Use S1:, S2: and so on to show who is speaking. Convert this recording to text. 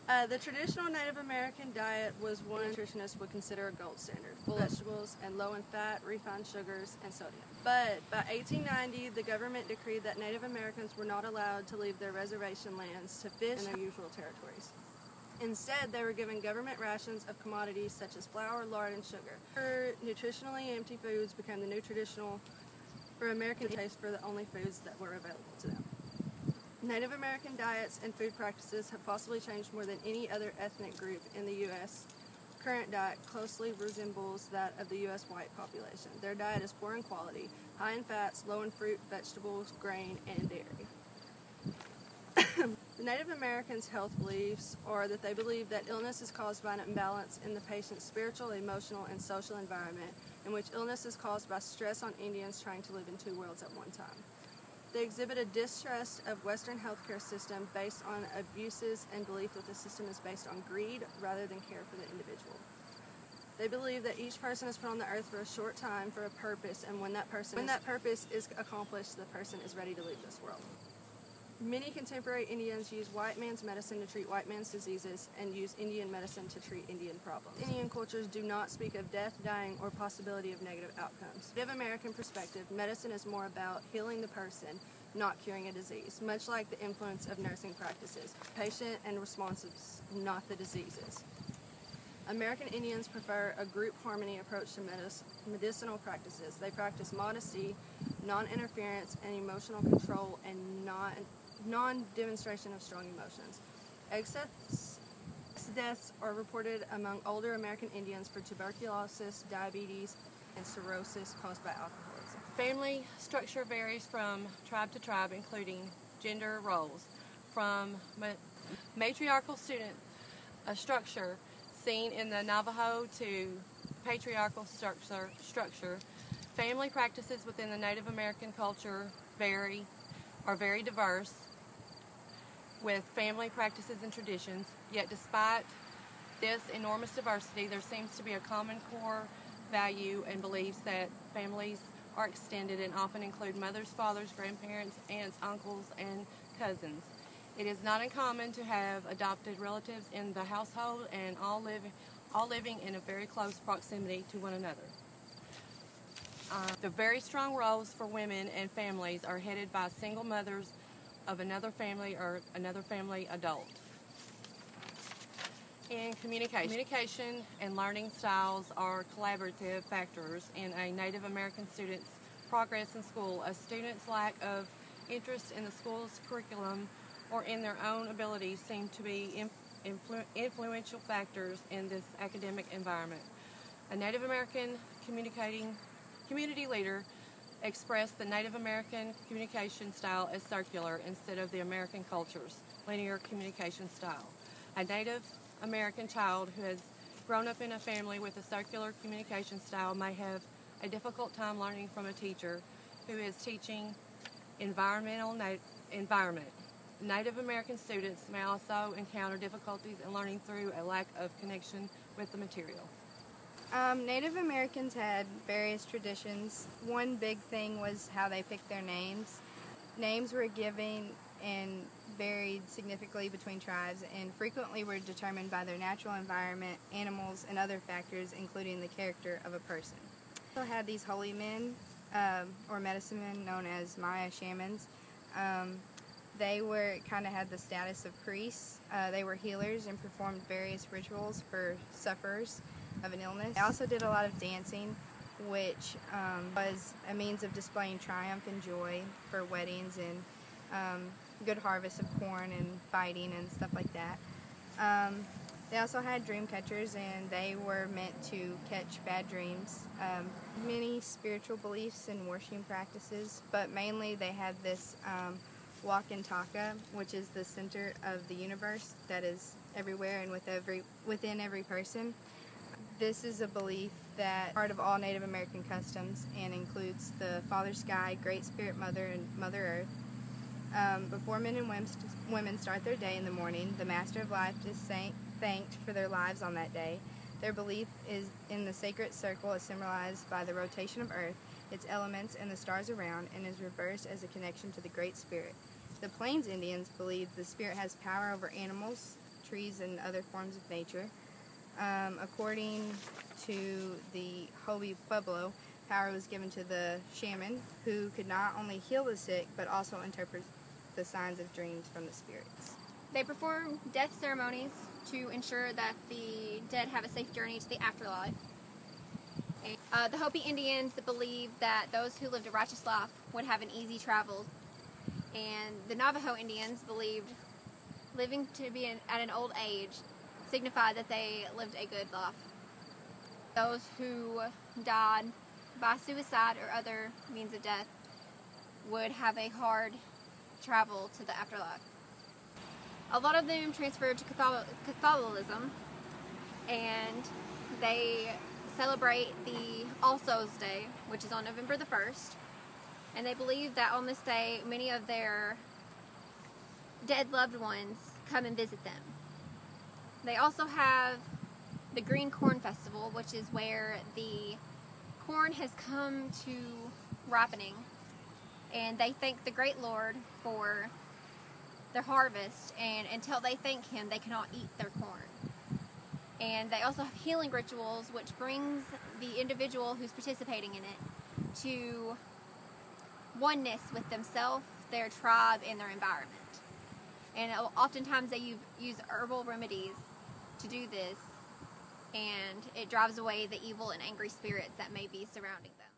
S1: The traditional Native American diet was one nutritionists would consider a gold standard, full of vegetables and low in fat, refined sugars, and sodium. But by 1890, the government decreed that Native Americans were not allowed to leave their reservation lands to fish in their usual territories. Instead, they were given government rations of commodities such as flour, lard, and sugar. Nutritionally empty foods became the new traditional for American taste for the only foods that were available to them. Native American diets and food practices have possibly changed more than any other ethnic group in the U.S. Current diet closely resembles that of the U.S. white population. Their diet is poor in quality, high in fats, low in fruit, vegetables, grain, and dairy. The Native Americans' health beliefs are that they believe that illness is caused by an imbalance in the patient's spiritual, emotional, and social environment, in which illness is caused by stress on Indians trying to live in two worlds at one time. They exhibit a distrust of Western healthcare system based on abuses and belief that the system is based on greed rather than care for the individual. They believe that each person is put on the earth for a short time for a purpose, and when that purpose is accomplished, the person is ready to leave this world. Many contemporary Indians use white man's medicine to treat white man's diseases and use Indian medicine to treat Indian problems. Indian cultures do not speak of death, dying, or possibility of negative outcomes. Native American perspective, medicine is more about healing the person, not curing a disease, much like the influence of nursing practices. Patient and responsive, not the diseases. American Indians prefer a group harmony approach to medicinal practices. They practice modesty, non-interference, and emotional control, and non-demonstration of strong emotions. Excess deaths are reported among older American Indians for tuberculosis, diabetes, and cirrhosis caused by alcoholism.
S2: Family structure varies from tribe to tribe, including gender roles. From matriarchal structure seen in the Navajo to patriarchal structure, family practices within the Native American culture are very diverse with family practices and traditions, yet despite this enormous diversity, there seems to be a common core value and beliefs that families are extended and often include mothers, fathers, grandparents, aunts, uncles, and cousins. It is not uncommon to have adopted relatives in the household and all living in a very close proximity to one another. The very strong roles for women and families are headed by single mothers of another family or another family adult. In communication and learning styles are collaborative factors in a Native American student's progress in school. A student's lack of interest in the school's curriculum or in their own abilities seem to be influential factors in this academic environment. A Native American community leader expressed the Native American communication style as circular instead of the American culture's linear communication style. A Native American child who has grown up in a family with a circular communication style may have a difficult time learning from a teacher who is teaching environment. Native American students may also encounter difficulties in learning through a lack of connection with the material.
S3: Native Americans had various traditions. One big thing was how they picked their names. Names were given and varied significantly between tribes and frequently were determined by their natural environment, animals, and other factors, including the character of a person. We also had these holy men, or medicine men, known as Maya shamans. They had the status of priests. They were healers and performed various rituals for sufferers of an illness. They also did a lot of dancing, which was a means of displaying triumph and joy for weddings and good harvest of corn and fighting and stuff like that. They also had dream catchers, and they were meant to catch bad dreams. Many spiritual beliefs and worshiping practices, but mainly they had this Wakantaka, which is the center of the universe that is everywhere and within every person. This is a belief that part of all Native American customs and includes the Father Sky, Great Spirit Mother, and Mother Earth. Before men and women start their day in the morning, the Master of Life is thanked for their lives on that day. Their belief is in the sacred circle as symbolized by the rotation of Earth, its elements, and the stars around, and is reversed as a connection to the Great Spirit. The Plains Indians believe the Spirit has power over animals, trees and other forms of nature. According to the Hopi Pueblo, power was given to the shaman, who could not only heal the sick, but also interpret the signs of dreams from the spirits.
S4: They perform death ceremonies to ensure that the dead have a safe journey to the afterlife. The Hopi Indians believed that those who lived a righteous life would have an easy travel, and the Navajo Indians believed living to be at an old age signified that they lived a good life. Those who died by suicide or other means of death would have a hard travel to the afterlife. A lot of them transferred to Catholicism, and they celebrate the All Souls Day, which is on November the 1st, and they believe that on this day many of their dead loved ones come and visit them. They also have the Green Corn Festival, which is where the corn has come to ripening, and they thank the Great Lord for their harvest, and until they thank Him, they cannot eat their corn. And they also have healing rituals, which brings the individual who's participating in it to oneness with themselves, their tribe, and their environment. And oftentimes they use herbal remedies to do this, and it drives away the evil and angry spirits that may be surrounding them.